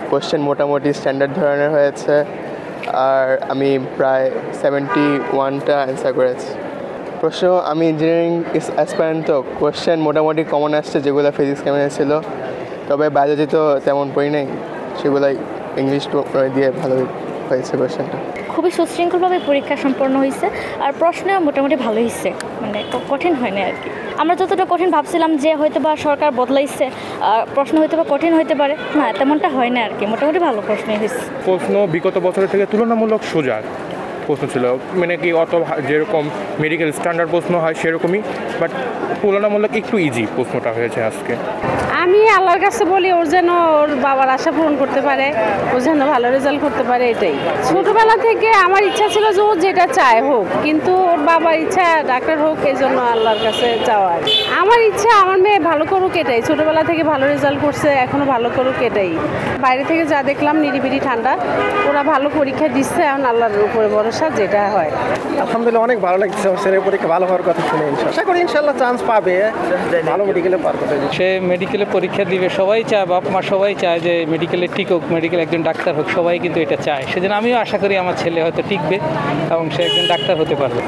Question মোটামুটি standard ধরনের হয়েছে, আর আমি প্রায় 71টা অ্যান্সার করেছি। প্রশ্ন, আমি ইঞ্জিনিয়ারিং অ্যাসপারেন্ট, তো কোয়েশ্চেন মোটামুটি কমন আসছে, যেগুলো ফিজিক্স কেমিস্ট্রি ছিল, তবে বায়োলজি তো তেমন পড়ি নাই, সেগুলাই ইংলিশ দিয়ে ভালোই হয়েছে কোয়েশ্চেনটা। খুবই সুশৃঙ্খলভাবে পরীক্ষা সম্পন্ন হয়েছে, আর প্রশ্ন মোটামুটি ভালো হয়েছে, মানে কঠিন হয় না আর কি। আমরা যতটা কঠিন ভাবছিলাম যে হয়তো বা সরকার বদলাইছে, প্রশ্ন হয়তো বা কঠিন হতে পারে, না তেমনটা হয় না আর কি, মোটামুটি ভালো প্রশ্নই হয়েছে। প্রশ্ন বিগত বছরের থেকে তুলনামূলক সোজা প্রশ্ন ছিল, মানে কি অত যেরকম মেডিকেল স্ট্যান্ডার্ড প্রশ্ন হয় সেরকমই, বাট তুলনামূলক একটু ইজি প্রশ্নটা হয়েছে আজকে। আমি আল্লাহর কাছে বলি ওর যেন ওর বাবার আশা পূরণ করতে পারে, ও যেন ভালো রেজাল্ট করতে পারে, এটাই। ছোটোবেলা থেকে আমার ইচ্ছা ছিল যে ও যেটা চায় হোক, কিন্তু ওর বাবার ইচ্ছা ডাক্তার হোক, এই জন্য আল্লাহর কাছে চাওয়া। আমার ইচ্ছা আমার মেয়ে ভালো করুক, এটাই। ছোটোবেলা থেকে ভালো রেজাল্ট করছে, এখনও ভালো করুক, এটাই। বাইরে থেকে যা দেখলাম নিরিবিলি ঠান্ডা, ওরা ভালো পরীক্ষা দিচ্ছে, এখন আল্লাহর উপরে ভরসা, যেটা হয়। আলহামদুলিল্লাহ অনেক ভালো লাগছে, ছেলের পরীক্ষা ভালো হওয়ার কথা শুনে আশা করি ইনশাল্লাহ চান্স পাবে, ভালো মেডিকেলে পারবে। সে মেডিকেলে পরীক্ষা দিবে, সবাই চায়, বাপ মা সবাই চায় যে মেডিকেলে টিকুক, মেডিকেল একজন ডাক্তার হোক, সবাই কিন্তু এটা চায়। সেজন্য আমিও আশা করি আমার ছেলে হয়তো টিকবে এবং সে একজন ডাক্তার হতে পারবে।